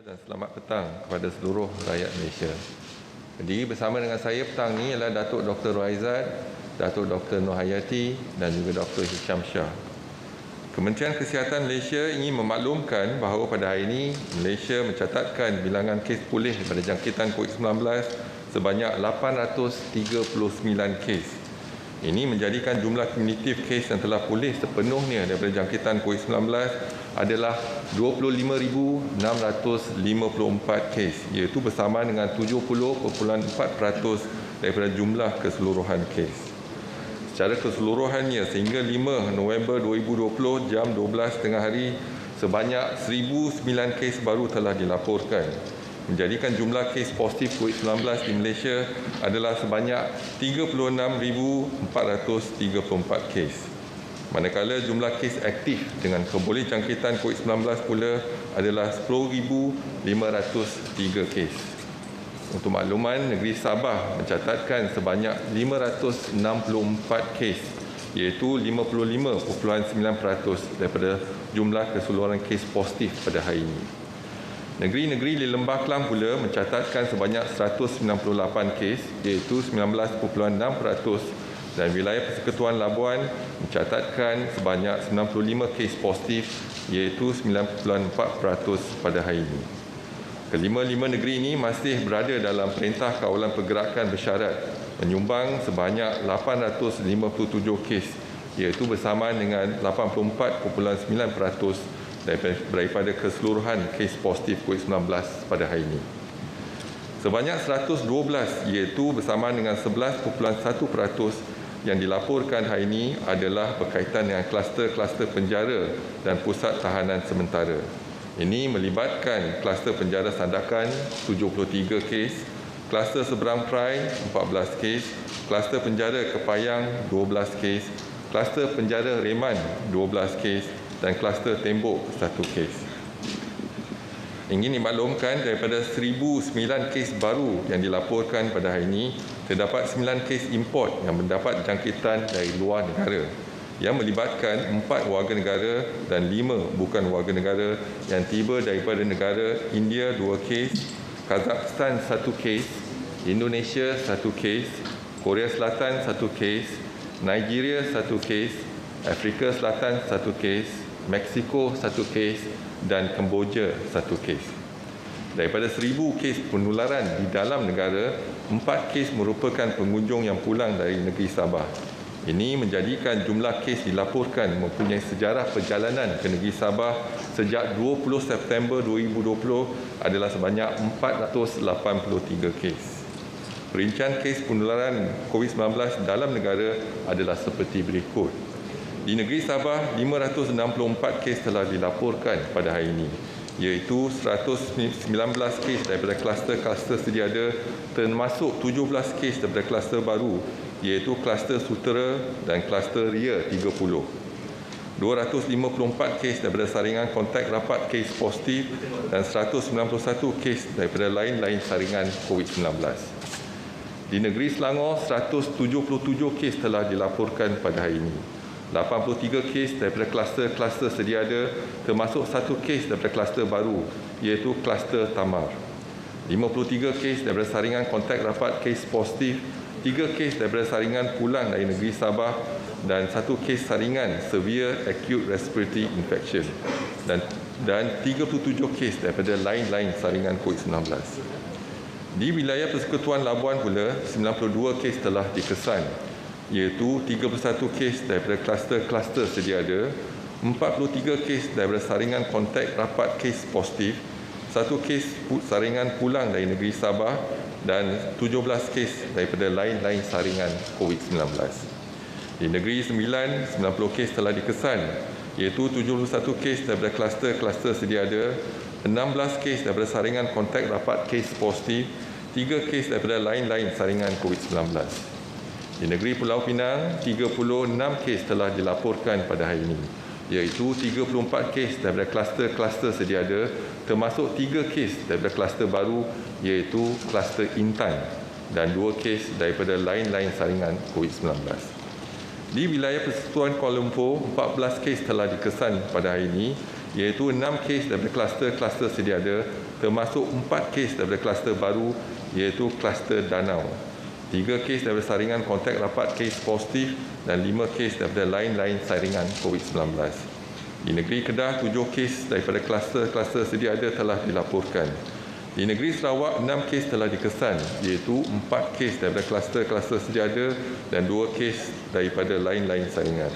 Dan selamat petang kepada seluruh rakyat Malaysia. Jadi bersama dengan saya petang ini adalah Datuk Dr. Rohaizat, Datuk Dr. Nur Hayati dan juga Dr. Hisham Shah. Kementerian Kesihatan Malaysia ingin memaklumkan bahawa pada hari ini Malaysia mencatatkan bilangan kes pulih pada jangkitan COVID-19 sebanyak 839 kes. Ini menjadikan jumlah kumulatif kes yang telah pulih sepenuhnya daripada jangkitan COVID-19 adalah 25,654 kes, iaitu bersama dengan 70.4% daripada jumlah keseluruhan kes. Secara keseluruhannya, sehingga 5 November 2020 jam 12 tengah hari, sebanyak 1,009 kes baru telah dilaporkan, menjadikan jumlah kes positif COVID-19 di Malaysia adalah sebanyak 36,434 kes. Manakala jumlah kes aktif dengan keboleh jangkitan COVID-19 pula adalah 10,503 kes. Untuk makluman, negeri Sabah mencatatkan sebanyak 564 kes, iaitu 55.9% daripada jumlah keseluruhan kes positif pada hari ini. Negeri-negeri di Lembah Kelang pula mencatatkan sebanyak 198 kes, iaitu 19.6%, dan wilayah Persekutuan Labuan mencatatkan sebanyak 95 kes positif, iaitu 9.4% pada hari ini. Kelima-lima negeri ini masih berada dalam Perintah Kawalan Pergerakan Bersyarat, menyumbang sebanyak 857 kes, iaitu bersamaan dengan 84.9% daripada keseluruhan kes positif COVID-19 pada hari ini. Sebanyak 112, iaitu bersamaan dengan 11.1% yang dilaporkan hari ini adalah berkaitan dengan kluster-kluster penjara dan pusat tahanan sementara. Ini melibatkan kluster penjara Sandakan 73 kes, kluster Seberang Perai 14 kes, kluster penjara Kepayang 12 kes, kluster penjara Reman 12 kes dan kluster Tembok 1 kes. Ingin dimaklumkan daripada 1,009 kes baru yang dilaporkan pada hari ini, terdapat 9 kes import yang mendapat jangkitan dari luar negara yang melibatkan 4 warga negara dan 5 bukan warga negara yang tiba daripada negara India 2 kes, Kazakhstan 1 kes, Indonesia 1 kes, Korea Selatan 1 kes, Nigeria 1 kes, Afrika Selatan 1 kes, Mexico 1 kes dan Kemboja 1 kes. Daripada 1,000 kes penularan di dalam negara, 4 kes merupakan pengunjung yang pulang dari negeri Sabah. Ini menjadikan jumlah kes dilaporkan mempunyai sejarah perjalanan ke negeri Sabah sejak 20 September 2020 adalah sebanyak 483 kes. Perincian kes penularan COVID-19 dalam negara adalah seperti berikut. Di negeri Sabah, 564 kes telah dilaporkan pada hari ini, iaitu 119 kes daripada kluster-kluster sedia ada, termasuk 17 kes daripada kluster baru, iaitu kluster Sutera dan kluster Ria 30. 254 kes daripada saringan kontak rapat kes positif dan 191 kes daripada lain-lain saringan COVID-19. Di negeri Selangor, 177 kes telah dilaporkan pada hari ini. 83 kes daripada kluster-kluster sedia ada, termasuk 1 kes daripada kluster baru, iaitu kluster Tamar. 53 kes daripada saringan kontak rapat kes positif, 3 kes daripada saringan pulang dari negeri Sabah dan 1 kes saringan severe acute respiratory infection dan 37 kes daripada lain-lain saringan COVID-19. Di wilayah Persekutuan Labuan pula, 92 kes telah dikesan, iaitu 31 kes daripada kluster-kluster sedia ada, 43 kes daripada saringan kontak rapat kes positif, 1 kes saringan pulang dari negeri Sabah dan 17 kes daripada lain-lain saringan COVID-19. Di negeri Sembilan, 90 kes telah dikesan, iaitu 71 kes daripada kluster-kluster sedia ada, 16 kes daripada saringan kontak rapat kes positif, 3 kes daripada lain-lain saringan COVID-19. Di negeri Pulau Pinang, 36 kes telah dilaporkan pada hari ini, iaitu 34 kes daripada kluster-kluster sedia ada, termasuk 3 kes daripada kluster baru, iaitu kluster Intan dan 2 kes daripada lain-lain saringan COVID-19. Di wilayah Persekutuan Kuala Lumpur, 14 kes telah dikesan pada hari ini, iaitu 6 kes daripada kluster sedia ada, termasuk 4 kes daripada kluster baru iaitu kluster Danau. 3 kes daripada saringan kontak rapat kes positif dan 5 kes daripada lain-lain saringan COVID-19. Di negeri Kedah, 7 kes daripada kluster sedia ada telah dilaporkan. Di negeri Sarawak, 6 kes telah dikesan, iaitu 4 kes daripada kluster sedia ada dan 2 kes daripada lain-lain saringan.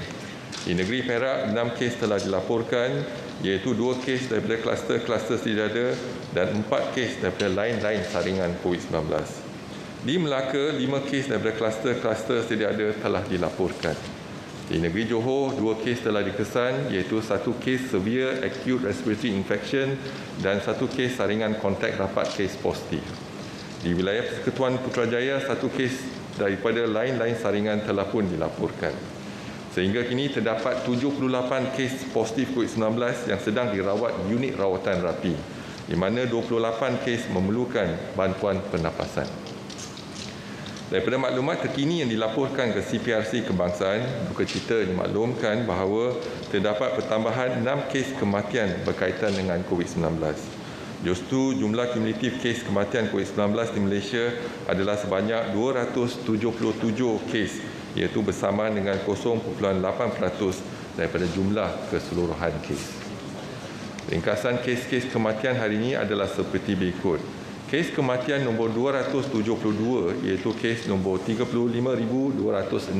Di negeri Perak, 6 kes telah dilaporkan, iaitu 2 kes daripada kluster sedia ada dan 4 kes daripada lain-lain saringan COVID-19. Di Melaka, 5 kes daripada kluster sedia ada telah dilaporkan. Di negeri Johor, 2 kes telah dikesan, iaitu 1 kes severe acute respiratory infection dan 1 kes saringan kontak rapat kes positif. Di wilayah Persekutuan Putrajaya, 1 kes daripada lain-lain saringan telah pun dilaporkan. Sehingga kini terdapat 78 kes positif COVID-19 yang sedang dirawat di unit rawatan rapi, di mana 28 kes memerlukan bantuan pernafasan. Daripada maklumat terkini yang dilaporkan ke CPRC Kebangsaan, duka cita dimaklumkan bahawa terdapat pertambahan 6 kes kematian berkaitan dengan COVID-19. Justru jumlah kumulatif kes kematian COVID-19 di Malaysia adalah sebanyak 277 kes, iaitu bersamaan dengan 0.8% daripada jumlah keseluruhan kes. Ringkasan kes-kes kematian hari ini adalah seperti berikut. Kes kematian nombor 272 iaitu kes nombor 35,267,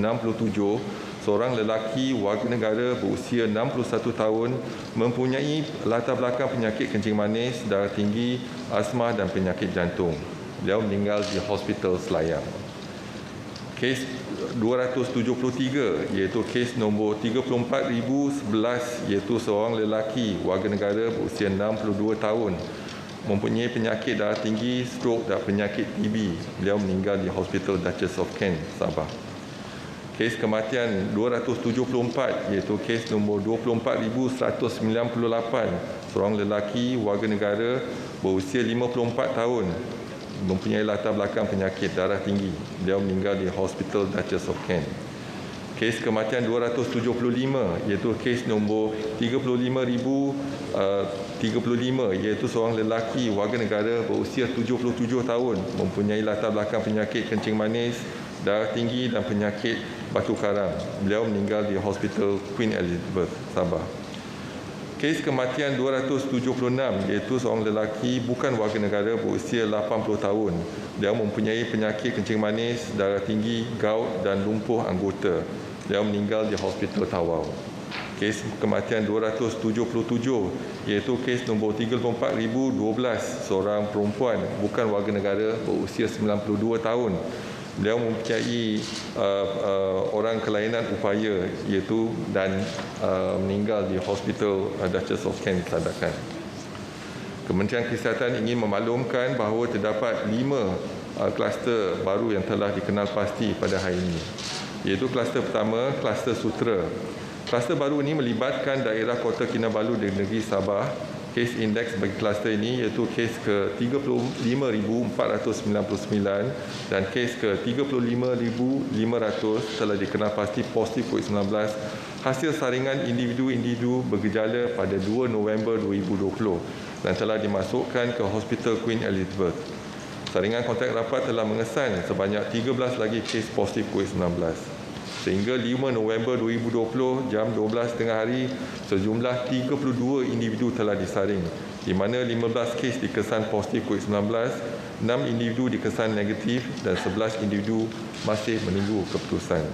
seorang lelaki warga negara berusia 61 tahun mempunyai latar belakang penyakit kencing manis, darah tinggi, asma dan penyakit jantung. Beliau meninggal di Hospital Selayang. Kes 273 iaitu kes nombor 34,011 iaitu seorang lelaki warga negara berusia 62 tahun mempunyai penyakit darah tinggi, strok dan penyakit TB. Beliau meninggal di Hospital Duchess of Kent, Sabah. Kes kematian 274 iaitu kes nombor 24,198, seorang lelaki warga negara berusia 54 tahun mempunyai latar belakang penyakit darah tinggi. Beliau meninggal di Hospital Duchess of Kent. Kes kematian 275 iaitu kes nombor 35,035 iaitu seorang lelaki warga negara berusia 77 tahun mempunyai latar belakang penyakit kencing manis, darah tinggi dan penyakit batu karang. Beliau meninggal di Hospital Queen Elizabeth, Sabah. Kes kematian 276 iaitu seorang lelaki bukan warga negara berusia 80 tahun. Dia mempunyai penyakit kencing manis, darah tinggi, gout dan lumpuh anggota. Dia meninggal di Hospital Tawau. Kes kematian 277 iaitu kes nombor 34,012, seorang perempuan bukan warga negara berusia 92 tahun. Beliau mempunyai orang kelainan upaya iaitu dan meninggal di Hospital Duchess of Kent, Sandakan. Kementerian Kesihatan ingin memaklumkan bahawa terdapat 5 kluster baru yang telah dikenal pasti pada hari ini. Iaitu kluster pertama, kluster Sutera. Kluster baru ini melibatkan daerah Kota Kinabalu di negeri Sabah. Kes indeks bagi kluster ini iaitu kes ke-35,499 dan kes ke-35,500 telah dikenal pasti positif COVID-19 hasil saringan individu-individu bergejala pada 2 November 2020 dan telah dimasukkan ke Hospital Queen Elizabeth. Saringan kontak rapat telah mengesan sebanyak 13 lagi kes positif COVID-19. Sehingga 5 November 2020 jam 12 tengah hari, sejumlah 32 individu telah disaring, di mana 15 kes dikesan positif COVID-19, 6 individu dikesan negatif dan 11 individu masih menunggu keputusan.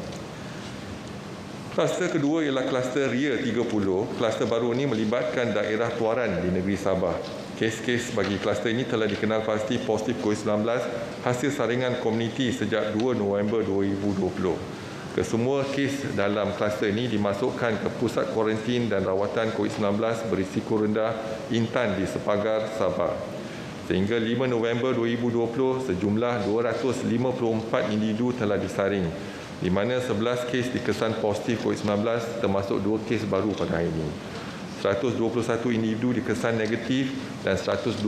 Kluster kedua ialah kluster Ria 30. Kluster baru ini melibatkan daerah Tuaran di negeri Sabah. Kes-kes bagi kluster ini telah dikenal pasti positif COVID-19 hasil saringan komuniti sejak 2 November 2020. Kesemua kes dalam kluster ini dimasukkan ke pusat kuarantin dan rawatan COVID-19 berisiko rendah Intan di Sepagar, Sabah. Sehingga 5 November 2020, sejumlah 254 individu telah disaring, di mana 11 kes dikesan positif COVID-19 termasuk 2 kes baru pada hari ini. 121 individu dikesan negatif dan 122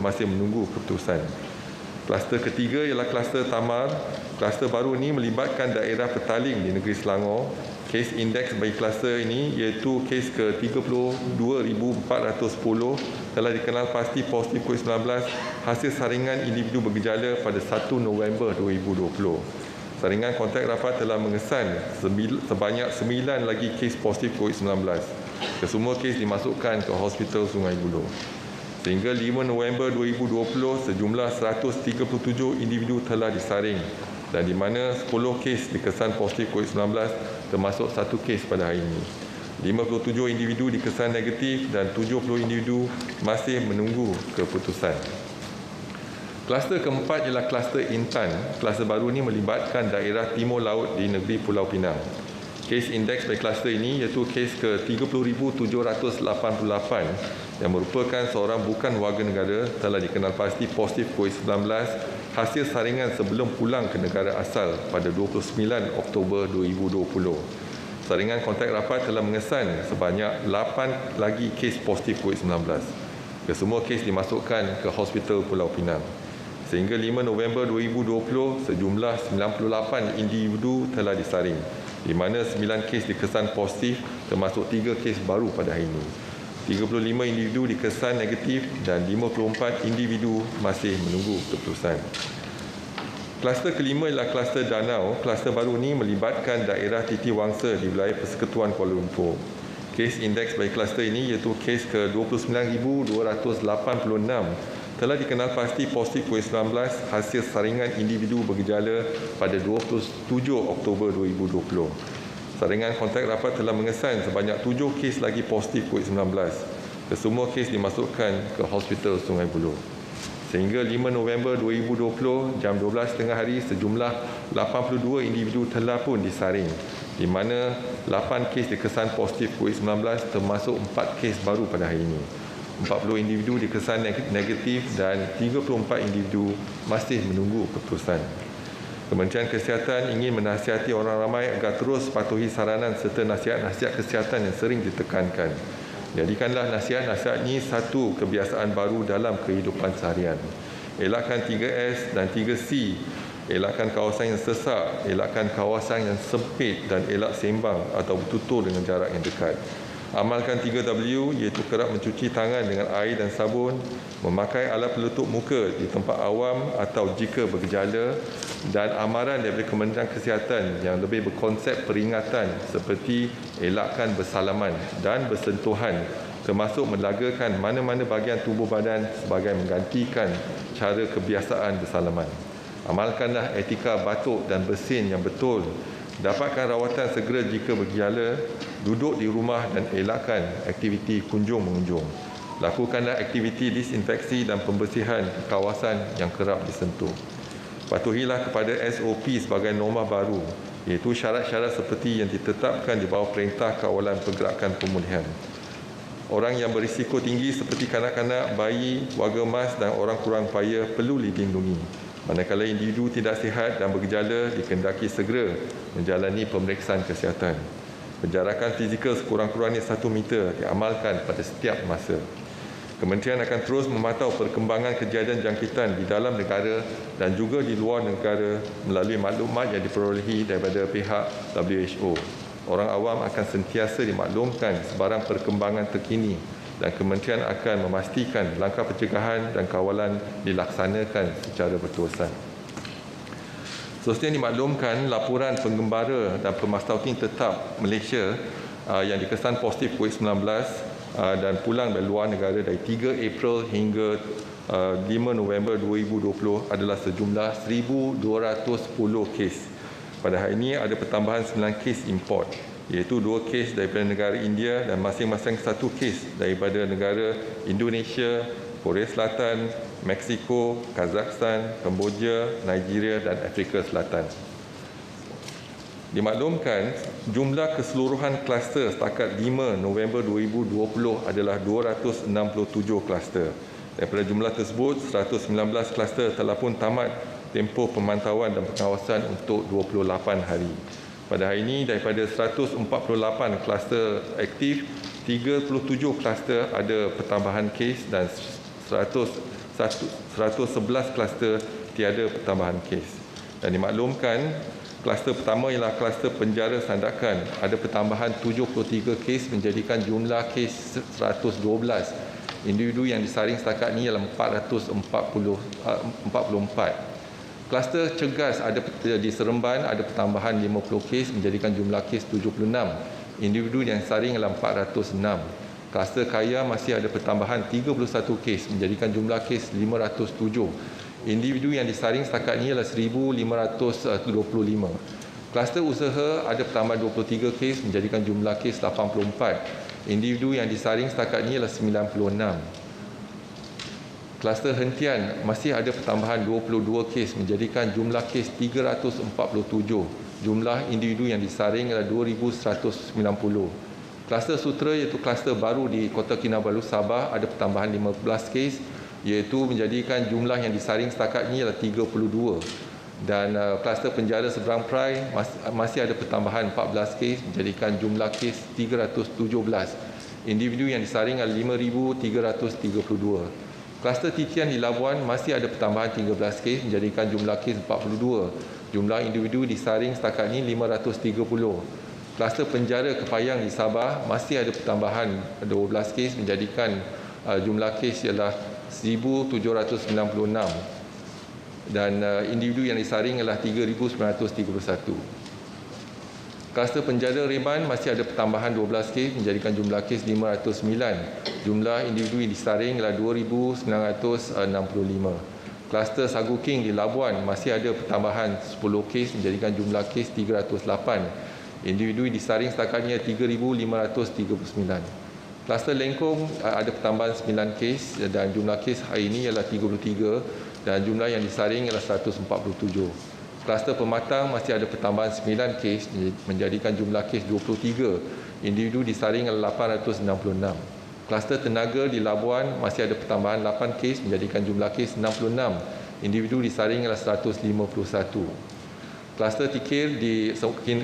masih menunggu keputusan. Kluster ketiga ialah kluster Tamar. Kluster baru ini melibatkan daerah Petaling di negeri Selangor. Kes indeks bagi kluster ini iaitu kes ke-32,410 telah dikenal pasti positif COVID-19 hasil saringan individu bergejala pada 1 November 2020. Saringan kontak rapat telah mengesan sebanyak 9 lagi kes positif COVID-19. Kesemua kes dimasukkan ke Hospital Sungai Buloh. Sehingga 5 November 2020, sejumlah 137 individu telah disaring dan di mana 10 kes dikesan positif COVID-19 termasuk 1 kes pada hari ini. 57 individu dikesan negatif dan 70 individu masih menunggu keputusan. Kluster keempat ialah kluster Intan. Kluster baru ini melibatkan daerah timur laut di negeri Pulau Pinang. Kes indeks bagi kluster ini iaitu kes ke-30,788 yang merupakan seorang bukan warga negara telah dikenal pasti positif COVID-19 hasil saringan sebelum pulang ke negara asal pada 29 Oktober 2020. Saringan kontak rapat telah mengesan sebanyak 8 lagi kes positif COVID-19. Kesemua kes dimasukkan ke Hospital Pulau Pinang. Sehingga 5 November 2020, sejumlah 98 individu telah disaring, di mana 9 kes dikesan positif termasuk 3 kes baru pada hari ini. 35 individu dikesan negatif dan 54 individu masih menunggu keputusan. Kluster kelima ialah kluster Danau. Kluster baru ini melibatkan daerah Titi Wangsa di wilayah Persekutuan Kuala Lumpur. Kes indeks bagi kluster ini iaitu kes ke-29,286 telah dikenal pasti positif COVID-19 hasil saringan individu bergejala pada 27 Oktober 2020. Saringan kontak rapat telah mengesan sebanyak 7 kes lagi positif COVID-19. Kesemua kes dimasukkan ke Hospital Sungai Buloh. Sehingga 5 November 2020, jam 12.30 hari, sejumlah 82 individu telah pun disaring, di mana 8 kes dikesan positif COVID-19 termasuk 4 kes baru pada hari ini. 40 individu dikesan negatif dan 34 individu masih menunggu keputusan. Kementerian Kesihatan ingin menasihati orang ramai agar terus patuhi saranan serta nasihat-nasihat kesihatan yang sering ditekankan. Jadikanlah nasihat-nasihat ini satu kebiasaan baru dalam kehidupan seharian. Elakkan 3S dan 3C. Elakkan kawasan yang sesak, elakkan kawasan yang sempit dan elak sembang atau bertutur dengan jarak yang dekat. Amalkan 3W iaitu kerap mencuci tangan dengan air dan sabun, memakai alat penutup muka di tempat awam atau jika bergejala, dan amaran daripada Kementerian Kesihatan yang lebih berkonsep peringatan seperti elakkan bersalaman dan bersentuhan, termasuk melagakan mana-mana bahagian tubuh badan sebagai menggantikan cara kebiasaan bersalaman. Amalkanlah etika batuk dan bersin yang betul. Dapatkan rawatan segera jika bergejala, duduk di rumah dan elakkan aktiviti kunjung-mengunjung. Lakukanlah aktiviti disinfeksi dan pembersihan kawasan yang kerap disentuh. Patuhilah kepada SOP sebagai norma baru, iaitu syarat-syarat seperti yang ditetapkan di bawah Perintah Kawalan Pergerakan Pemulihan. Orang yang berisiko tinggi seperti kanak-kanak, bayi, warga emas dan orang kurang upaya perlu dilindungi. Manakala individu tidak sihat dan bergejala, dikehendaki segera menjalani pemeriksaan kesihatan. Penjarakan fizikal sekurang-kurangnya 1 meter diamalkan pada setiap masa. Kementerian akan terus memantau perkembangan kejadian jangkitan di dalam negara dan juga di luar negara melalui maklumat yang diperolehi daripada pihak WHO. Orang awam akan sentiasa dimaklumkan sebarang perkembangan terkini dan kementerian akan memastikan langkah pencegahan dan kawalan dilaksanakan secara berterusan. Seterusnya dimaklumkan laporan penggembara dan pemastalking tetap Malaysia yang dikesan positif COVID-19 dan pulang dari luar negara dari 3 April hingga 5 November 2020 adalah sejumlah 1,210 kes. Pada hari ini ada pertambahan 9 kes import, iaitu 2 kes daripada negara India dan masing-masing 1 kes daripada negara Indonesia, Korea Selatan, Meksiko, Kazakhstan, Kemboja, Nigeria dan Afrika Selatan. Dimaklumkan, jumlah keseluruhan kluster setakat 5 November 2020 adalah 267 kluster. Daripada jumlah tersebut, 119 kluster telah pun tamat tempoh pemantauan dan pengawasan untuk 28 hari. Pada hari ini, daripada 148 kluster aktif, 37 kluster ada pertambahan kes dan 111 kluster tiada pertambahan kes. Dan dimaklumkan, Kluster pertama ialah kluster penjara sandakan. Ada pertambahan 73 kes menjadikan jumlah kes 112. Individu yang disaring setakat ini ialah 444. Kluster cegas ada di Seremban ada pertambahan 50 kes menjadikan jumlah kes 76. Individu yang disaring ialah 406. Kluster kaya masih ada pertambahan 31 kes menjadikan jumlah kes 507. Individu yang disaring setakat ini ialah 1,525. Kluster usaha ada pertambahan 23 kes menjadikan jumlah kes 84. Individu yang disaring setakat ini ialah 96. Kluster hentian masih ada pertambahan 22 kes menjadikan jumlah kes 347. Jumlah individu yang disaring adalah 2,190. Kluster sutera iaitu kluster baru di Kota Kinabalu, Sabah ada pertambahan 15 kes iaitu menjadikan jumlah yang disaring setakat ini adalah 32. Dan kluster penjara seberang Perai masih ada pertambahan 14 kes menjadikan jumlah kes 317. Individu yang disaring adalah 5,332. Kluster titian di Labuan masih ada pertambahan 13 kes menjadikan jumlah kes 42. Jumlah individu disaring setakat ini 530. Kluster penjara Kepayang di Sabah masih ada pertambahan 12 kes menjadikan jumlah kes ialah 1,796. Dan individu yang disaring adalah 3,931. Kluster penjara Reban masih ada pertambahan 12 kes menjadikan jumlah kes 509. Jumlah individu yang disaring adalah 2,965. Kluster Sagu King di Labuan masih ada pertambahan 10 kes menjadikan jumlah kes 308. Individu yang disaring setakat ini 3,539. Kluster Lengkong ada pertambahan 9 kes dan jumlah kes hari ini ialah 33 dan jumlah yang disaring ialah 147. Kluster Pematang masih ada pertambahan 9 kes menjadikan jumlah kes 23. Individu disaring adalah 866. Kluster Tenaga di Labuan masih ada pertambahan 8 kes menjadikan jumlah kes 66. Individu disaring adalah 151. Kluster Tikir di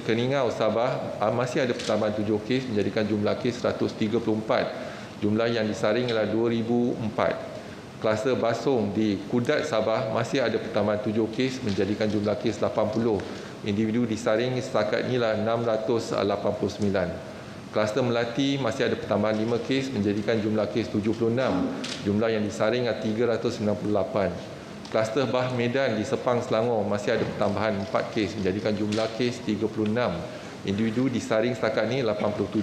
Keningau, Sabah masih ada pertambahan 7 kes menjadikan jumlah kes 134. Jumlah yang disaring adalah 2,004. Kluster Basong di Kudat, Sabah masih ada pertambahan 7 kes menjadikan jumlah kes 80. Individu disaring setakat inilah 689. Kluster Melati masih ada pertambahan 5 kes menjadikan jumlah kes 76. Jumlah yang disaring adalah 398. Kluster Bah Medan di Sepang, Selangor masih ada pertambahan 4 kes menjadikan jumlah kes 36. Individu disaring setakat ini 87.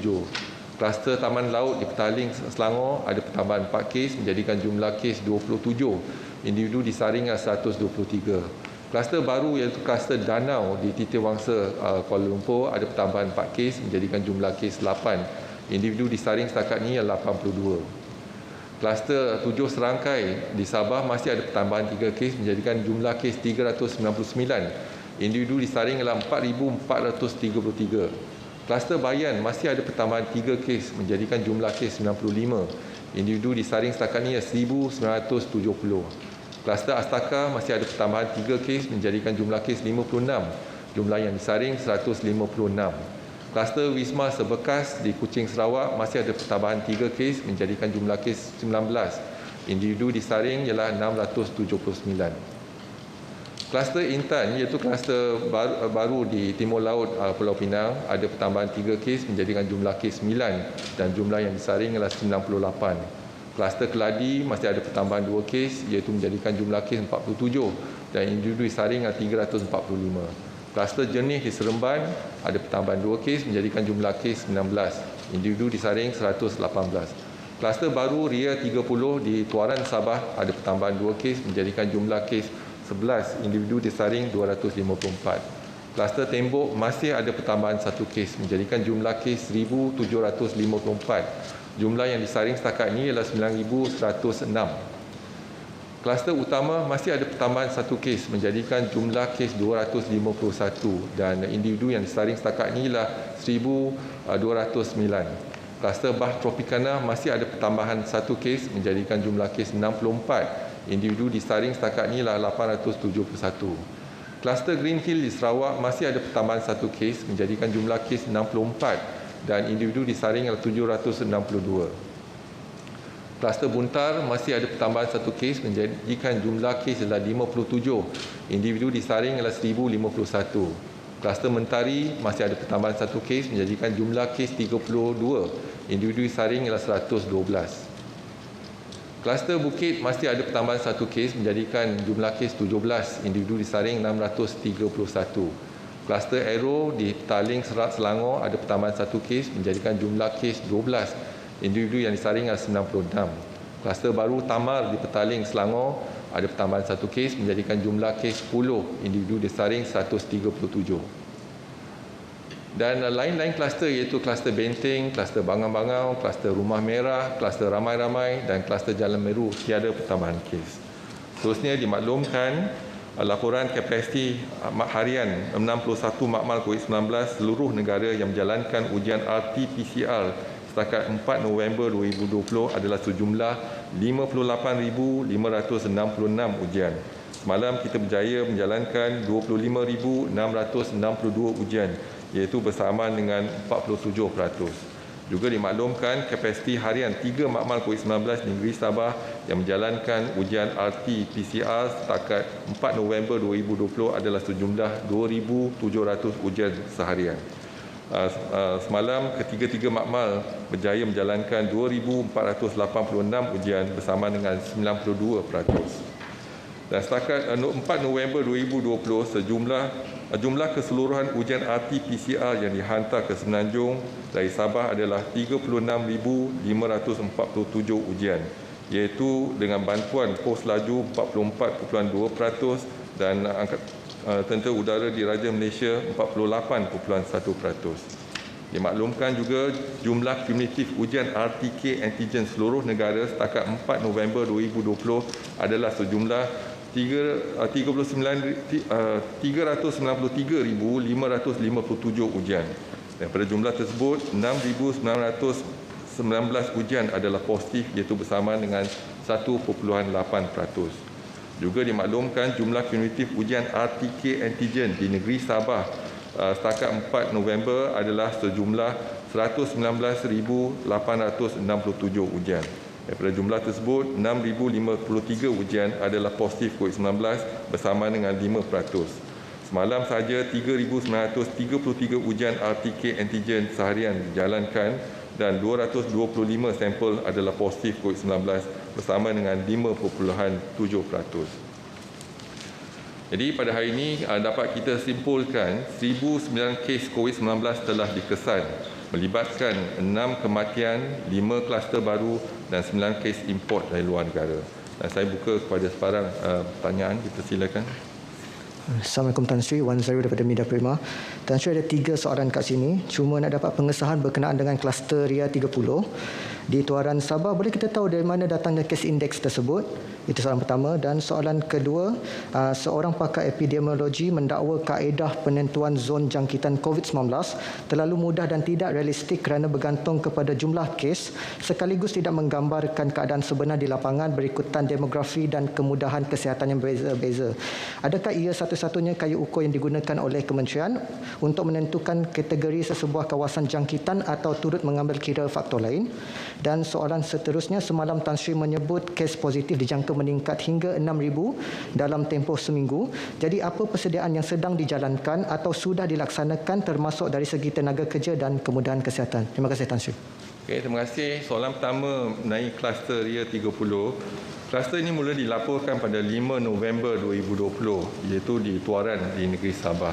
Kluster Taman Laut di Petaling, Selangor ada pertambahan 4 kes menjadikan jumlah kes 27. Individu disaring 123. Kluster baru iaitu kluster Danau di Titiwangsa, Kuala Lumpur ada pertambahan 4 kes menjadikan jumlah kes 8. Individu disaring setakat ini adalah 82. Kluster 7 Serangkai di Sabah masih ada pertambahan 3 kes menjadikan jumlah kes 399. Individu disaring adalah 4,433. Kluster Bayan masih ada pertambahan 3 kes menjadikan jumlah kes 95. Individu disaring setakat ini 1,970. Kluster Astaka masih ada pertambahan 3 kes menjadikan jumlah kes 56. Jumlah yang disaring 156. Kluster Wisma Sebekas di Kuching, Sarawak masih ada pertambahan 3 kes menjadikan jumlah kes 19. Individu disaring ialah 679. Kluster Intan iaitu kluster baru di Timur Laut Pulau Pinang ada pertambahan 3 kes menjadikan jumlah kes 9 dan jumlah yang disaring adalah 98. Kluster Keladi masih ada pertambahan 2 kes iaitu menjadikan jumlah kes 47 dan individu disaring adalah 345. Kluster Jernih di Seremban ada pertambahan 2 kes menjadikan jumlah kes 16. Individu disaring 118. Kluster baru Ria 30 di Tuaran, Sabah ada pertambahan 2 kes menjadikan jumlah kes 11. Individu disaring 254. Kluster Tembok masih ada pertambahan 1 kes menjadikan jumlah kes 1,754. Jumlah yang disaring setakat ini ialah 9,106. Kluster Utama masih ada pertambahan 1 kes menjadikan jumlah kes 251 dan individu yang disaring setakat ini ialah 1,209. Kluster Bah Tropicana masih ada pertambahan 1 kes menjadikan jumlah kes 64. Individu disaring setakat ini ialah 871. Kluster Greenhill di Sarawak masih ada pertambahan 1 kes menjadikan jumlah kes 64 dan individu disaring ialah 762. Kluster Buntar masih ada pertambahan 1 kes menjadikan jumlah kes ialah 57. Individu disaring ialah 1051. Kluster Mentari masih ada pertambahan 1 kes menjadikan jumlah kes 32, individu disaring ialah 112. Kluster Bukit masih ada pertambahan 1 kes menjadikan jumlah kes 17, individu disaring 631. Kluster Aero di Petaling Serat Selangor ada pertambahan 1 kes menjadikan jumlah kes 12, individu yang disaring adalah 96. Kluster baru Tamar di Petaling Selangor ada pertambahan 1 kes menjadikan jumlah kes 10, individu disaring 137. Dan lain-lain kluster iaitu kluster Benteng, kluster Bangang-Bangau, kluster Rumah Merah, kluster Ramai-Ramai dan kluster Jalan Meru tiada pertambahan kes. Seterusnya dimaklumkan laporan kapasiti harian 61 makmal COVID-19 seluruh negara yang menjalankan ujian RT-PCR setakat 4 November 2020 adalah sejumlah 58,566 ujian. Semalam kita berjaya menjalankan 25,662 ujian, iaitu bersamaan dengan 47%. Juga dimaklumkan kapasiti harian 3 makmal COVID-19 di negeri Sabah yang menjalankan ujian RT-PCR setakat 4 November 2020 adalah sejumlah 2,700 ujian seharian. Semalam ketiga-tiga makmal berjaya menjalankan 2,486 ujian bersamaan dengan 92%. Dan setakat 4 November 2020, jumlah keseluruhan ujian RT-PCR yang dihantar ke Semenanjung dari Sabah adalah 36,547 ujian, iaitu dengan bantuan pos laju 44.2% dan Tentera Udara Diraja Malaysia 48.1%. Dimaklumkan juga jumlah kumulatif ujian RTK antigen seluruh negara setakat 4 November 2020 adalah sejumlah 393,557 ujian. Daripada jumlah tersebut, 6,919 ujian adalah positif, iaitu bersamaan dengan 1.8%. Juga dimaklumkan jumlah kumulatif ujian RTK antigen di negeri Sabah setakat 4 November adalah sejumlah 119,867 ujian. Daripada jumlah tersebut, 6,053 ujian adalah positif COVID-19 bersamaan dengan 5%. Semalam sahaja 3,933 ujian RTK antigen seharian dijalankan dan 225 sampel adalah positif COVID-19 bersama dengan 5.7%. Jadi pada hari ini dapat kita simpulkan 1,009 kes COVID-19 telah dikesan, melibatkan 6 kematian, 5 kluster baru dan 9 kes import dari luar negara. Dan saya buka kepada sebarang pertanyaan, kita silakan. Assalamualaikum Tan Sri, Wan Zaru daripada Media Prima. Tan Sri, ada 3 soalan kat sini. Cuma nak dapat pengesahan berkenaan dengan kluster Ria 30 di Tuaran Sabah. Boleh kita tahu dari mana datangnya kes indeks tersebut? Itu soalan pertama. Dan soalan kedua, seorang pakar epidemiologi mendakwa kaedah penentuan zon jangkitan COVID-19 terlalu mudah dan tidak realistik kerana bergantung kepada jumlah kes sekaligus tidak menggambarkan keadaan sebenar di lapangan berikutan demografi dan kemudahan kesihatan yang berbeza-beza. Adakah ia satu-satunya kayu ukur yang digunakan oleh kementerian untuk menentukan kategori sesebuah kawasan jangkitan atau turut mengambil kira faktor lain? Dan soalan seterusnya, semalam Tan Sri menyebut kes positif dijangka meningkat hingga 6,000 dalam tempoh seminggu. Jadi apa persediaan yang sedang dijalankan atau sudah dilaksanakan termasuk dari segi tenaga kerja dan kemudahan kesihatan? Terima kasih Tan Sri. Okay, terima kasih. Soalan pertama mengenai kluster Ria 30. Kluster ini mula dilaporkan pada 5 November 2020, iaitu di Tuaran di negeri Sabah.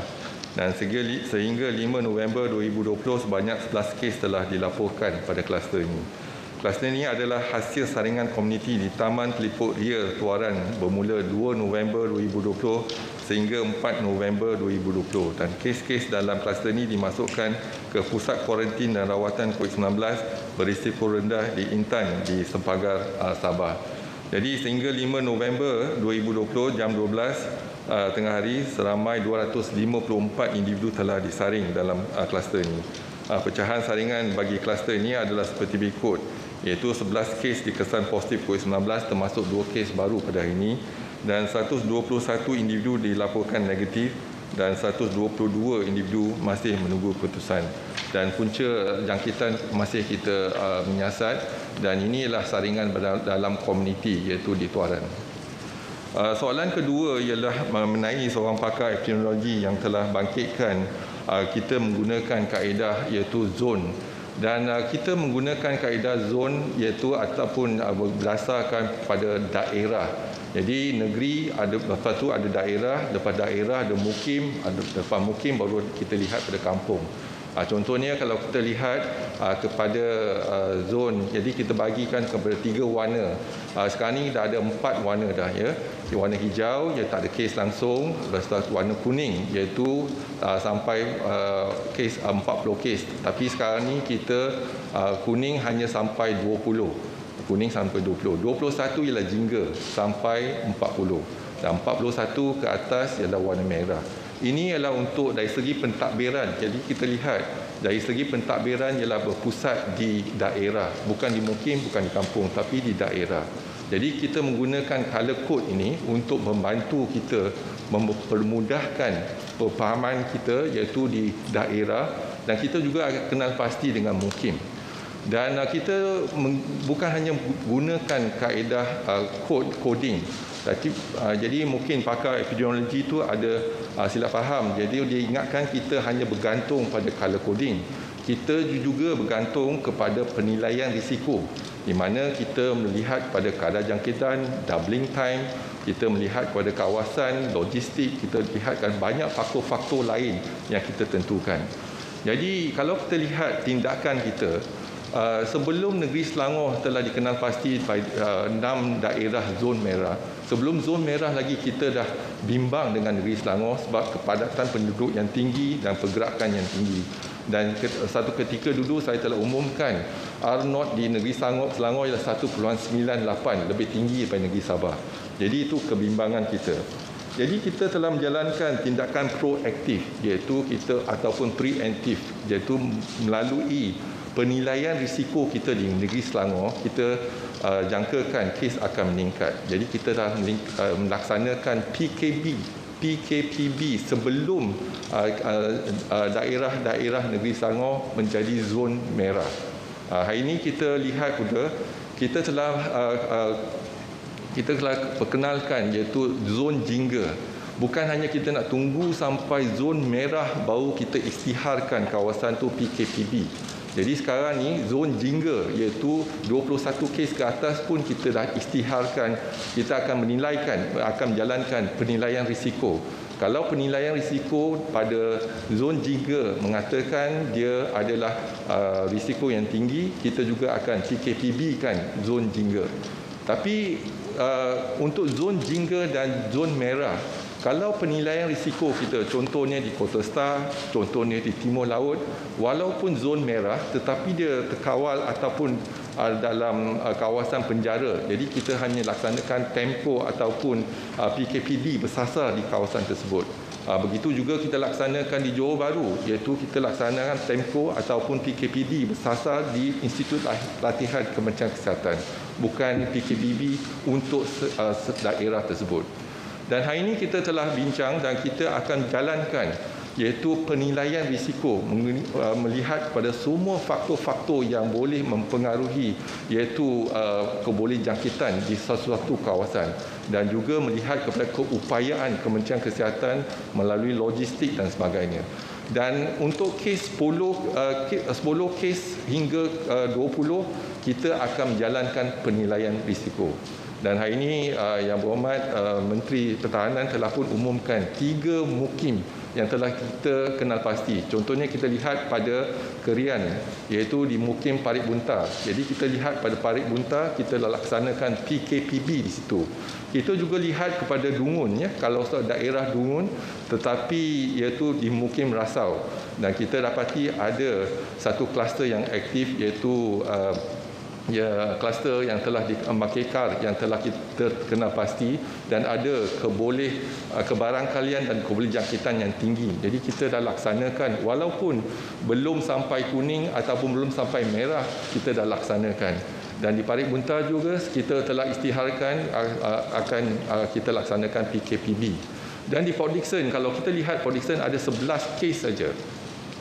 Dan sehingga 5 November 2020 sebanyak 11 kes telah dilaporkan pada kluster ini. Kluster ini adalah hasil saringan komuniti di Taman Telipuk Ria Tuaran bermula 2 November 2020 sehingga 4 November 2020. Dan kes-kes dalam kluster ini dimasukkan ke pusat kuarantin dan rawatan COVID-19 berisiko rendah di Intan di Sempagar, Sabah. Jadi sehingga 5 November 2020 jam 12 tengah hari, seramai 254 individu telah disaring dalam kluster ini. Pecahan saringan bagi kluster ini adalah seperti berikut, iaitu 11 kes dikesan positif COVID-19 termasuk 2 kes baru pada hari ini dan 121 individu dilaporkan negatif dan 122 individu masih menunggu keputusan. Dan punca jangkitan masih kita menyiasat dan inilah saringan dalam komuniti iaitu di Tuaran. Soalan kedua ialah mengenai seorang pakar epidemiologi yang telah bangkitkan kita menggunakan kaedah iaitu zon. Dan kita menggunakan kaedah zon iaitu ataupun berdasarkan pada daerah. Jadi negeri ada, lepas tu ada daerah, lepas daerah ada mukim, lepas mukim baru kita lihat pada kampung. Contohnya kalau kita lihat kepada zon, jadi kita bagikan kepada 3 warna. Sekarang ni dah ada 4 warna dah ya. Warna hijau ia tak ada kes langsung, lepas tu warna kuning iaitu sampai kes 40 kes. Tapi sekarang ni kita kuning hanya sampai 20. Kuning sampai 20. 21 ialah jingga sampai 40. Dan 41 ke atas ialah warna merah. Ini ialah untuk dari segi pentadbiran. Jadi kita lihat dari segi pentadbiran ialah berpusat di daerah, bukan di mukim, bukan di kampung, tapi di daerah. Jadi kita menggunakan color code ini untuk membantu kita mempermudahkan pemahaman kita iaitu di daerah, dan kita juga akan kenal pasti dengan mukim. Dan kita bukan hanya gunakan kaedah coding. Jadi mungkin pakar epidemiologi itu ada silap faham. Jadi dia ingatkan kita hanya bergantung pada color coding. Kita juga bergantung kepada penilaian risiko, di mana kita melihat pada kadar jangkitan, doubling time, kita melihat kepada kawasan, logistik, kita lihatkan banyak faktor-faktor lain yang kita tentukan. Jadi kalau kita lihat tindakan kita, sebelum negeri Selangor telah dikenal pasti 6 daerah zon merah. Sebelum zon merah lagi kita dah bimbang dengan negeri Selangor sebab kepadatan penduduk yang tinggi dan pergerakan yang tinggi. Dan satu ketika dulu saya telah umumkan R0 di negeri Selangor ialah 1.98, lebih tinggi daripada negeri Sabah. Jadi itu kebimbangan kita. Jadi kita telah menjalankan tindakan proaktif iaitu kita ataupun preemptif, iaitu melalui penilaian risiko kita di negeri Selangor, kita jangkakan kes akan meningkat. Jadi kita dah melaksanakan PKPB sebelum daerah-daerah negeri Selangor menjadi zon merah. Hari ini kita lihat juga kita telah perkenalkan iaitu zon jingga. Bukan hanya kita nak tunggu sampai zon merah baru kita isytiharkan kawasan tu PKPB. Jadi sekarang ni zon jingga iaitu 21 kes ke atas pun kita dah isytiharkan. Kita akan menjalankan penilaian risiko. Kalau penilaian risiko pada zon jingga mengatakan dia adalah risiko yang tinggi, kita juga akan PKPB kan zon jingga. Tapi untuk zon jingga dan zon merah, kalau penilaian risiko kita, contohnya di Kota Star, contohnya di Timur Laut, walaupun zon merah tetapi dia terkawal ataupun dalam kawasan penjara. Jadi kita hanya laksanakan tempo ataupun PKPD bersasar di kawasan tersebut. Begitu juga kita laksanakan di Johor Bahru, iaitu kita laksanakan tempo ataupun PKPD bersasar di Institut Latihan Kementerian Kesihatan, bukan PKPD untuk daerah tersebut. Dan hari ini kita telah bincang dan kita akan jalankan iaitu penilaian risiko, melihat pada semua faktor-faktor yang boleh mempengaruhi iaitu kebolehjangkitan di sesuatu kawasan, dan juga melihat kepada keupayaan Kementerian Kesihatan melalui logistik dan sebagainya. Dan untuk kes 10 kes hingga 20 kita akan menjalankan penilaian risiko. Dan hari ini Yang Berhormat Menteri Pertahanan telah pun umumkan 3 mukim yang telah kita kenal pasti. Contohnya kita lihat pada Kerian, iaitu di mukim Parit Buntar. Jadi kita lihat pada Parit Buntar kita laksanakan PKPB di situ. Kita juga lihat kepada Dungun, ya, kalau daerah Dungun, tetapi iaitu di mukim Rasau. Dan kita dapati ada satu kluster yang aktif iaitu kluster yang telah dimakekar, yang telah kita kenal pasti, dan ada kebarangkalian dan kebolehjangkitan yang tinggi. Jadi kita dah laksanakan walaupun belum sampai kuning ataupun belum sampai merah, kita dah laksanakan. Dan di Parit Buntar juga kita telah isytiharkan akan kita laksanakan PKPB. Dan di Port Dickson, kalau kita lihat Port Dickson ada 11 kes saja.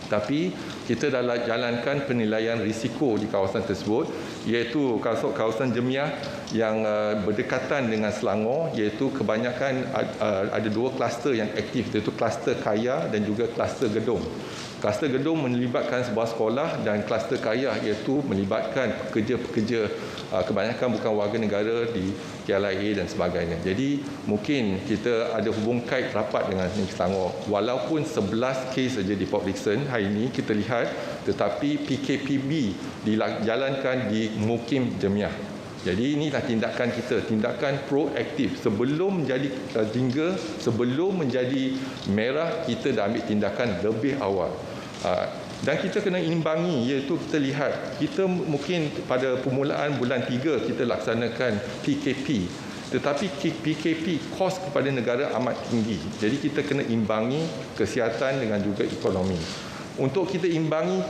Tapi kita dah jalankan penilaian risiko di kawasan tersebut, iaitu kawasan Jemiah yang berdekatan dengan Selangor, iaitu kebanyakan ada dua kluster yang aktif, iaitu kluster Kaya dan juga kluster Gedong. Kluster Gedong melibatkan sebuah sekolah dan kluster Kaya iaitu melibatkan pekerja-pekerja kebanyakan bukan warga negara di KLIA dan sebagainya. Jadi mungkin kita ada hubung kait rapat dengan Selangor. Walaupun 11 kes saja di Port Dickson hari ini kita lihat, tetapi PKPB dijalankan di Mukim Jemiah. Jadi inilah tindakan kita, tindakan proaktif. Sebelum menjadi jingga, sebelum menjadi merah, kita dah ambil tindakan lebih awal. Dan kita kena imbangi, iaitu kita lihat, kita mungkin pada permulaan bulan 3 kita laksanakan PKP. Tetapi PKP kos kepada negara amat tinggi. Jadi kita kena imbangi kesihatan dengan juga ekonomi. Untuk kita imbangi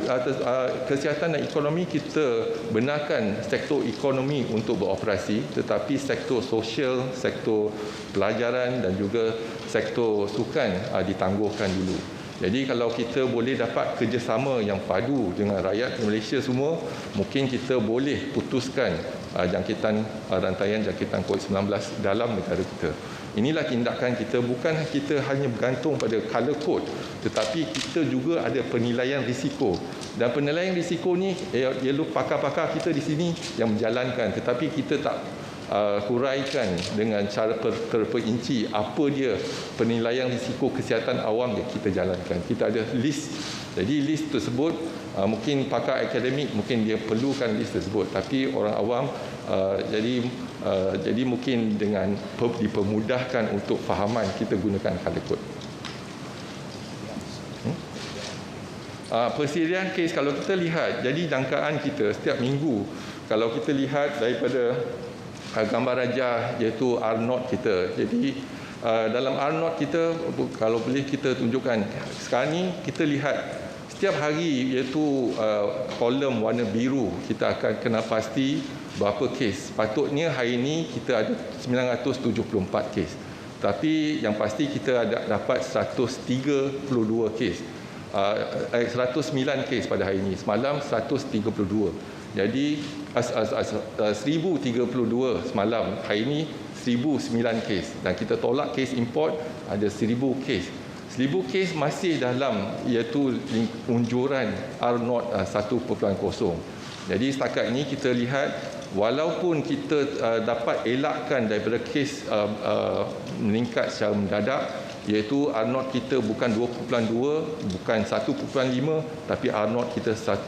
kesihatan dan ekonomi, kita benarkan sektor ekonomi untuk beroperasi, tetapi sektor sosial, sektor pelajaran dan juga sektor sukan ditangguhkan dulu. Jadi kalau kita boleh dapat kerjasama yang padu dengan rakyat Malaysia semua, mungkin kita boleh putuskan rantaian jangkitan COVID-19 dalam negara kita. Inilah tindakan kita, bukan kita hanya bergantung pada color code, tetapi kita juga ada penilaian risiko. Dan penilaian risiko ni, pakar-pakar kita di sini yang menjalankan, tetapi kita tak huraikan dengan cara terperinci apa dia penilaian risiko kesihatan awam yang kita jalankan. Kita ada list. Jadi list tersebut mungkin pakar akademik mungkin dia perlukan list tersebut, tapi orang awam jadi mungkin dengan dipermudahkan untuk fahaman kita gunakan color code. Persediaan kes kalau kita lihat, jadi jangkaan kita setiap minggu kalau kita lihat daripada gambar rajah iaitu R0 kita. Jadi dalam R0 kita, kalau boleh kita tunjukkan sekarang ni, kita lihat setiap hari iaitu kolom warna biru kita akan kenal pasti berapa kes. Patutnya hari ini kita ada 974 kes, tapi yang pasti kita ada dapat 132 kes, 109 kes pada hari ini. Semalam 132. Jadi 1032 semalam, hari ini 1009 kes, dan kita tolak kes import ada 1000 kes. 1000 kes masih dalam iaitu unjuran R0 1.0. Jadi setakat ini kita lihat walaupun kita dapat elakkan daripada kes meningkat secara mendadak, iaitu R0 kita bukan 2.2, bukan 1.5, tapi R0 kita 1.0.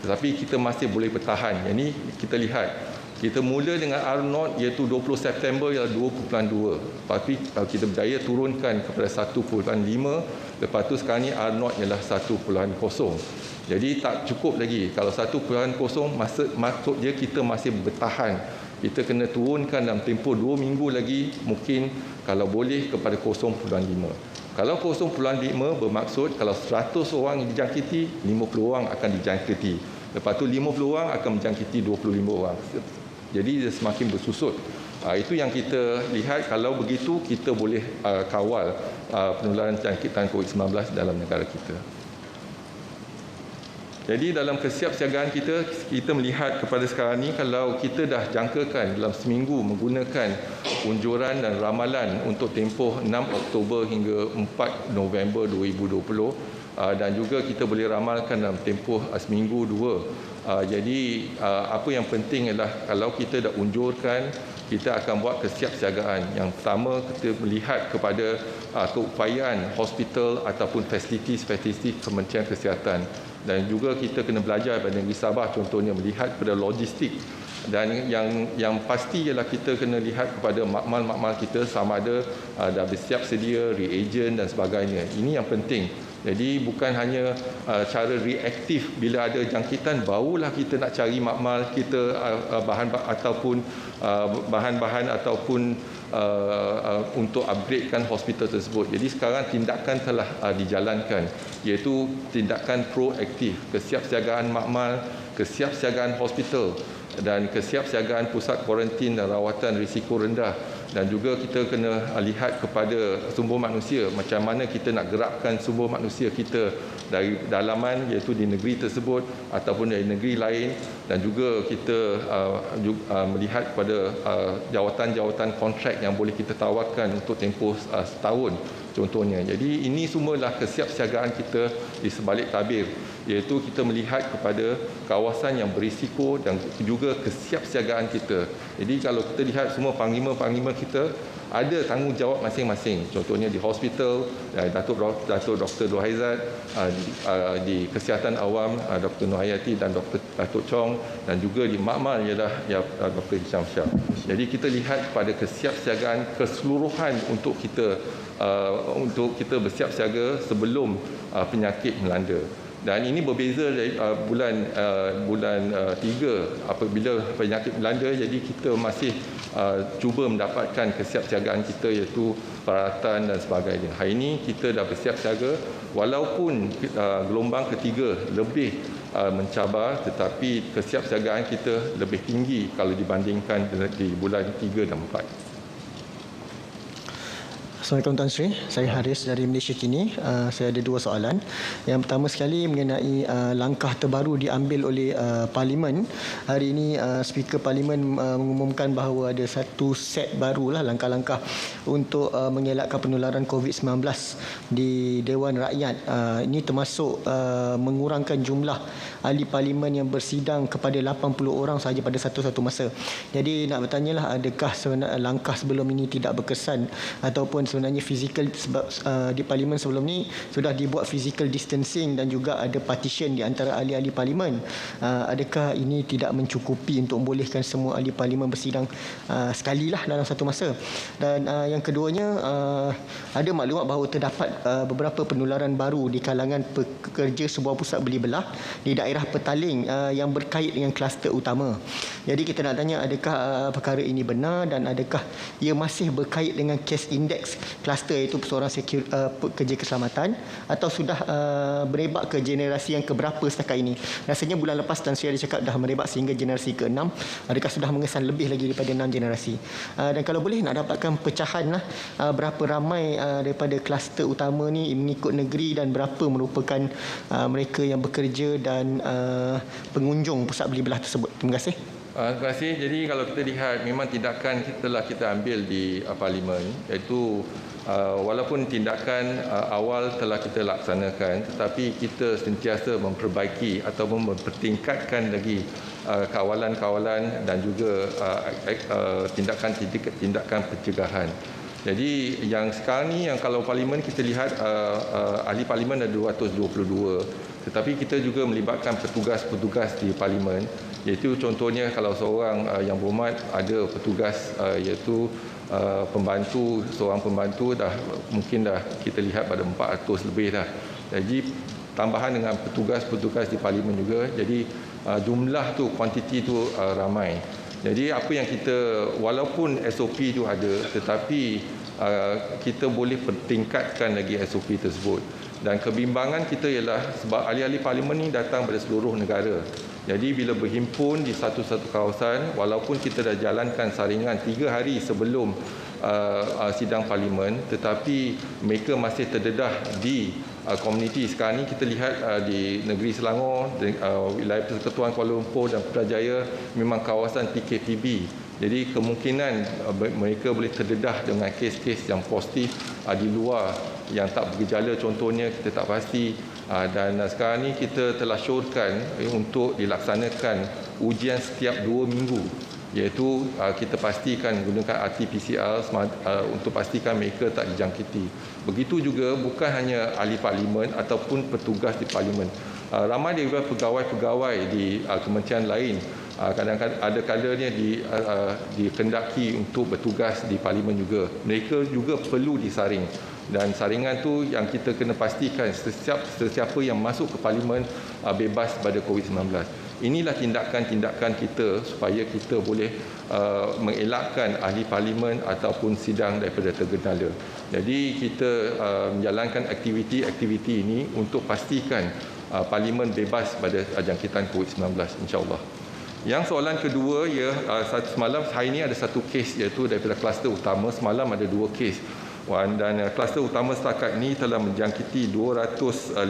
Tetapi kita masih boleh bertahan. Jadi kita lihat, kita mula dengan R0 iaitu 20 September ialah 2.2. Tapi kalau kita berjaya turunkan kepada 1.5, lepas tu sekarang ni R0 ialah 1.0. Jadi tak cukup lagi. Kalau 1.0 maksud dia kita masih bertahan. Kita kena turunkan dalam tempoh 2 minggu lagi, mungkin kalau boleh kepada 0.5. Kalau 0.5 bermaksud kalau 100 orang dijangkiti, 50 orang akan dijangkiti. Lepas tu 50 orang akan menjangkiti 25 orang. Jadi dia semakin bersusut. Itu yang kita lihat. Kalau begitu kita boleh kawal penularan jangkitan COVID-19 dalam negara kita. Jadi dalam kesiapsiagaan kita melihat kepada sekarang ni, kalau kita dah jangkakan dalam seminggu menggunakan unjuran dan ramalan untuk tempoh 6 Oktober hingga 4 November 2020, dan juga kita boleh ramalkan dalam tempoh seminggu 2. Jadi apa yang penting adalah kalau kita dah unjurkan, kita akan buat kesiapsiagaan. Yang pertama, kita melihat kepada keupayaan hospital ataupun fasilitis Kementerian Kesihatan. Dan juga kita kena belajar pada negeri Sabah, contohnya melihat kepada logistik. Dan yang pasti ialah kita kena lihat kepada makmal-makmal kita sama ada dah bersiap sedia reagen dan sebagainya. Ini yang penting. Jadi bukan hanya cara reaktif bila ada jangkitan barulah kita nak cari makmal kita bahan-bahan ataupun untuk upgradekan hospital tersebut. Jadi sekarang tindakan telah dijalankan, iaitu tindakan proaktif, kesiapsiagaan makmal, kesiapsiagaan hospital. dan kesiapsiagaan pusat kuarantin dan rawatan risiko rendah. Dan juga kita kena lihat kepada sumber manusia, macam mana kita nak gerakkan sumber manusia kita dari dalaman, iaitu di negeri tersebut ataupun dari negeri lain, dan juga kita melihat kepada jawatan-jawatan kontrak yang boleh kita tawarkan untuk tempoh setahun contohnya. Jadi ini semualah kesiapsiagaan kita di sebalik tabir, iaitu kita melihat kepada kawasan yang berisiko dan juga kesiapsiagaan kita. Jadi kalau kita lihat semua panglima-panglima kita ada tanggungjawab masing-masing. Contohnya di hospital, Datuk Dr. Dor Haizat, di kesihatan awam, Dr. Nur Hayati dan Dr. Datuk Chong, dan juga di makmal ialah Dr. Hisham Shah. Jadi kita lihat pada kesiapsiagaan keseluruhan untuk kita bersiap siaga sebelum penyakit melanda. Dan ini berbeza dari bulan 3 apabila penyakit melanda, jadi kita masih cuba mendapatkan kesiapsiagaan kita, iaitu peralatan dan sebagainya. Hari ini kita dah bersiap siaga walaupun gelombang ketiga lebih mencabar, tetapi kesiapsiagaan kita lebih tinggi kalau dibandingkan di bulan 3 dan 4. Assalamualaikum Tan Sri, saya Haris dari Malaysia Kini. Saya ada dua soalan. Yang pertama sekali mengenai langkah terbaru diambil oleh Parlimen. Hari ini Speaker Parlimen mengumumkan bahawa ada satu set barulah langkah-langkah untuk mengelakkan penularan COVID-19 di Dewan Rakyat. Ini termasuk mengurangkan jumlah ahli Parlimen yang bersidang kepada 80 orang sahaja pada satu-satu masa. Jadi nak bertanyalah, adakah langkah sebelum ini tidak berkesan ataupun sebenarnya fizikal, sebab di Parlimen sebelum ni sudah dibuat physical distancing dan juga ada partition di antara ahli-ahli Parlimen. Adakah ini tidak mencukupi untuk membolehkan semua ahli Parlimen bersidang sekali lah dalam satu masa? Dan yang keduanya, ada maklumat bahawa terdapat beberapa penularan baru di kalangan pekerja sebuah pusat beli belah di daerah Petaling yang berkait dengan kluster utama. Jadi kita nak tanya, adakah perkara ini benar dan adakah ia masih berkait dengan case index kluster, iaitu seorang pekerja keselamatan, atau sudah merebak ke generasi yang keberapa setakat ini? Rasanya bulan lepas Tan Sri ada cakap dah merebak sehingga generasi ke-6. Adakah sudah mengesan lebih lagi daripada 6 generasi? Dan kalau boleh nak dapatkan pecahan lah, berapa ramai daripada kluster utama ni mengikut negeri dan berapa merupakan mereka yang bekerja dan pengunjung pusat beli belah tersebut. Terima kasih. Terima kasih. Jadi kalau kita lihat, memang tindakan telah kita ambil di Parlimen, iaitu walaupun tindakan awal telah kita laksanakan, tetapi kita sentiasa memperbaiki atau mempertingkatkan lagi kawalan-kawalan dan juga tindakan pencegahan. Jadi yang sekarang ni, yang kalau Parlimen kita lihat ahli Parlimen ada 222, tetapi kita juga melibatkan petugas-petugas di Parlimen, iaitu contohnya kalau seorang yang berhormat ada petugas iaitu seorang pembantu mungkin kita lihat pada 400 lebih dah. Jadi tambahan dengan petugas-petugas di Parlimen juga, jadi jumlah tu, kuantiti tu ramai. Jadi apa yang kita, walaupun SOP itu ada, tetapi kita boleh pertingkatkan lagi SOP tersebut. Dan kebimbangan kita ialah sebab ahli-ahli Parlimen ni datang dari seluruh negara. Jadi bila berhimpun di satu-satu kawasan, walaupun kita dah jalankan saringan 3 hari sebelum sidang Parlimen, tetapi mereka masih terdedah di komuniti. Sekarang ni kita lihat di negeri Selangor, wilayah Persekutuan Kuala Lumpur dan Putrajaya memang kawasan PKPB. Jadi kemungkinan mereka boleh terdedah dengan kes-kes yang positif di luar yang tak bergejala, contohnya kita tak pasti. Dan sekarang ni kita telah syorkan untuk dilaksanakan ujian setiap 2 minggu, iaitu kita pastikan gunakan RT-PCR untuk pastikan mereka tak dijangkiti. Begitu juga bukan hanya ahli Parlimen ataupun petugas di Parlimen. Ramai daripada pegawai-pegawai di kementerian lain kadang-kadang ada kalanya dikendaki untuk bertugas di Parlimen juga. Mereka juga perlu disaring. Dan saringan tu yang kita kena pastikan sesiapa yang masuk ke Parlimen bebas pada COVID-19. Inilah tindakan-tindakan kita supaya kita boleh mengelakkan ahli Parlimen ataupun sidang daripada tergendala. Jadi kita menjalankan aktiviti-aktiviti ini untuk pastikan Parlimen bebas pada jangkitan COVID-19, insya-Allah. Yang soalan kedua, semalam hari ini ada satu kes iaitu daripada kluster utama. Semalam ada 2 kes. Dan kluster utama setakat ini telah menjangkiti 251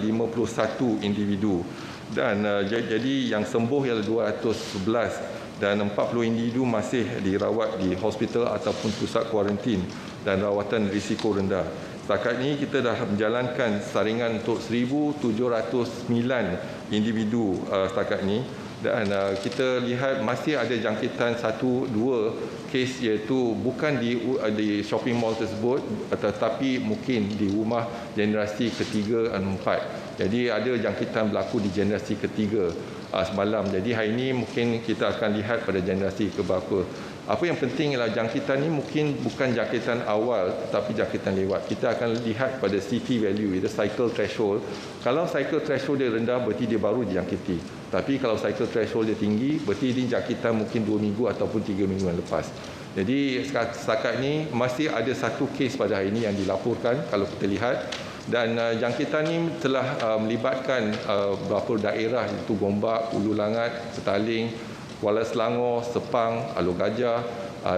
individu. Dan jadi yang sembuh ialah 211 dan 40 individu masih dirawat di hospital ataupun pusat kuarantin dan rawatan risiko rendah. Setakat ini kita dah menjalankan saringan untuk 1,709 individu setakat ini. Dan kita lihat masih ada jangkitan 1-2 kes iaitu bukan di shopping mall tersebut tetapi mungkin di rumah generasi ketiga dan 4. Jadi ada jangkitan berlaku di generasi ketiga semalam. Jadi hari ini mungkin kita akan lihat pada generasi keberapa. Apa yang penting ialah jangkitan ini mungkin bukan jangkitan awal tetapi jangkitan lewat. Kita akan lihat pada CT value, iaitu cycle threshold. Kalau cycle threshold dia rendah berarti dia baru dijangkiti. Tapi kalau cycle threshold dia tinggi berarti ini jangkitan mungkin 2 minggu ataupun 3 minggu yang lepas. Jadi setakat ini masih ada satu kes pada hari ini yang dilaporkan kalau kita lihat. Dan jangkitan ini telah melibatkan beberapa daerah iaitu Gombak, Ulu Langat, Petaling, Kuala Selangor, Sepang, Alor Gajah,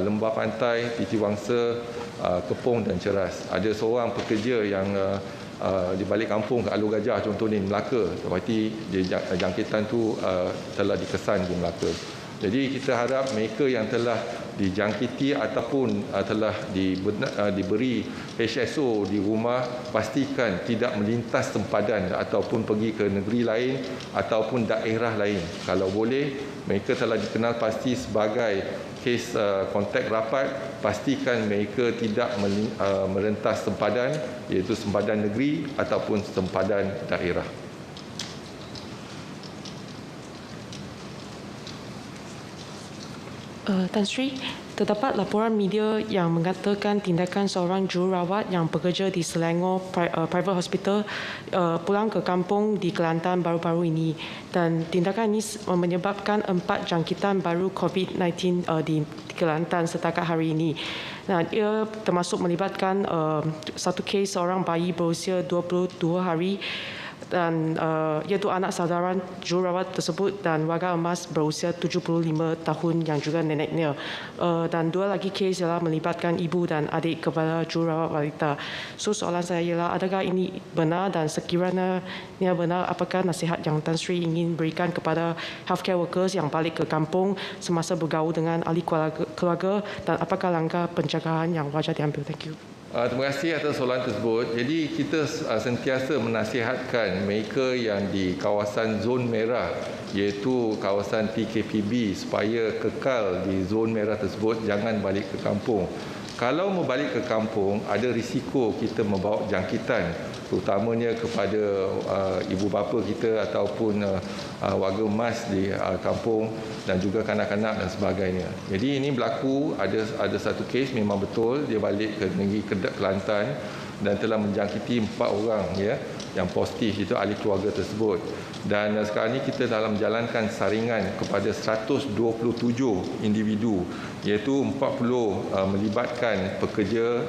Lembah Pantai, Titi Wangsa, Kepong dan Ceras. Ada seorang pekerja yang di balik kampung ke Alor Gajah contohnya Melaka. Berarti jangkitan itu telah dikesan di Melaka. Jadi kita harap mereka yang telah dijangkiti ataupun telah diberi HSO di rumah pastikan tidak melintas sempadan ataupun pergi ke negeri lain ataupun daerah lain. Kalau boleh mereka telah dikenal pasti sebagai kes kontak rapat, pastikan mereka tidak merentas sempadan iaitu sempadan negeri ataupun sempadan daerah. Tan Sri, terdapat laporan media yang mengatakan tindakan seorang jururawat yang bekerja di Selangor Private Hospital pulang ke kampung di Kelantan baru-baru ini, dan tindakan ini menyebabkan 4 jangkitan baru COVID-19 di Kelantan setakat hari ini. Nah, ia termasuk melibatkan satu kes seorang bayi berusia 22 hari dan iaitu anak saudara jururawat tersebut dan warga emas berusia 75 tahun yang juga neneknya. Dan 2 lagi kes ialah melibatkan ibu dan adik kepala jururawat wanita. So soalan saya ialah adakah ini benar, dan sekiranya ini benar, apakah nasihat yang Tan Sri ingin berikan kepada healthcare workers yang balik ke kampung semasa bergaul dengan ahli keluarga, dan apakah langkah pencegahan yang wajar diambil? Thank you. Terima kasih atas soalan tersebut. Jadi kita sentiasa menasihatkan mereka yang di kawasan zon merah iaitu kawasan PKPB supaya kekal di zon merah tersebut, jangan balik ke kampung. Kalau mau balik ke kampung ada risiko kita membawa jangkitan terutamanya kepada ibu bapa kita ataupun warga emas di kampung dan juga kanak-kanak dan sebagainya. Jadi ini berlaku, ada satu kes memang betul dia balik ke negeri Kelantan dan telah menjangkiti 4 orang yang positif, itu ahli keluarga tersebut. Dan sekarang ini kita dalam menjalankan saringan kepada 127 individu iaitu 40 melibatkan pekerja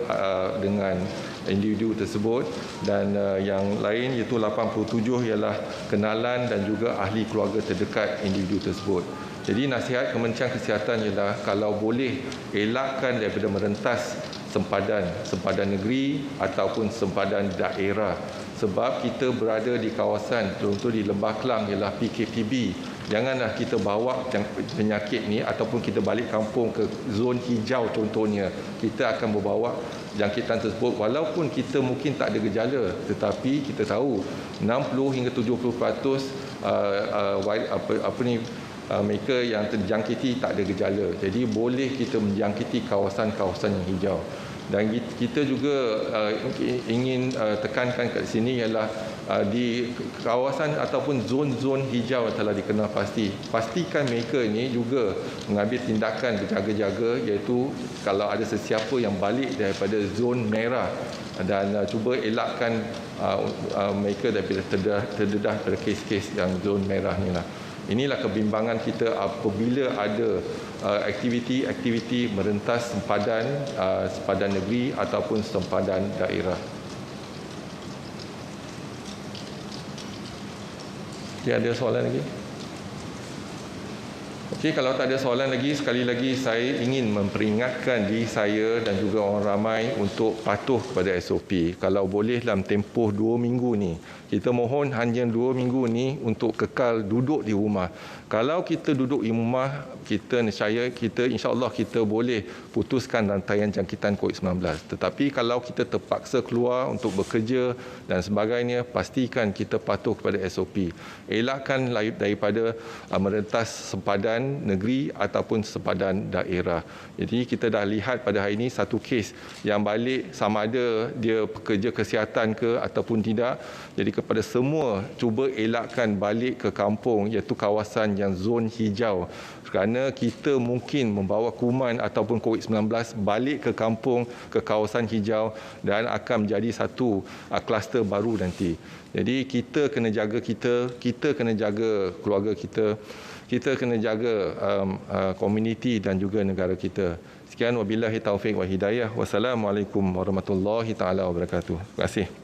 dengan individu tersebut dan yang lain iaitu 87 ialah kenalan dan juga ahli keluarga terdekat individu tersebut. Jadi nasihat Kementerian Kesihatan ialah kalau boleh elakkan daripada merentas sempadan negeri ataupun sempadan daerah, sebab kita berada di kawasan contoh di Lembah Kelang ialah PKPB. Janganlah kita bawa penyakit ni ataupun kita balik kampung ke zon hijau contohnya, kita akan membawa jangkitan tersebut walaupun kita mungkin tak ada gejala, tetapi kita tahu 60 hingga 70% mereka yang terjangkiti tak ada gejala. Jadi boleh kita menjangkiti kawasan-kawasan yang hijau. Dan kita juga ingin tekankan kat sini ialah di kawasan ataupun zon-zon hijau telah dikenal pasti. Pastikan mereka ini juga mengambil tindakan berjaga-jaga iaitu kalau ada sesiapa yang balik daripada zon merah dan cuba elakkan mereka daripada terdedah pada kes-kes yang zon merah ni lah. Inilah kebimbangan kita apabila ada aktiviti merentas sempadan negeri ataupun sempadan daerah. Okay, ada soalan lagi? Okey, kalau tak ada soalan lagi, sekali lagi saya ingin memperingatkan diri saya dan juga orang ramai untuk patuh kepada SOP. Kalau boleh dalam tempoh 2 minggu ni, kita mohon hanya 2 minggu ni untuk kekal duduk di rumah. Kalau kita duduk di rumah, kita nescaya insya-Allah kita boleh putuskan rantaian jangkitan COVID-19. Tetapi kalau kita terpaksa keluar untuk bekerja dan sebagainya, pastikan kita patuh kepada SOP. Elakkan daripada merentas sempadan negeri ataupun sempadan daerah. Jadi kita dah lihat pada hari ini satu kes yang balik sama ada dia pekerja kesihatan ke ataupun tidak. Jadi kepada semua, cuba elakkan balik ke kampung iaitu kawasan yang zon hijau. Kerana kita mungkin membawa kuman ataupun COVID-19 balik ke kampung, ke kawasan hijau dan akan menjadi satu kluster baru nanti. Jadi kita kena jaga kita kena jaga keluarga kita kena jaga komuniti dan juga negara kita. Sekian, wabillahi taufik wa hidayah. Wassalamualaikum warahmatullahi taala wabarakatuh. Terima kasih.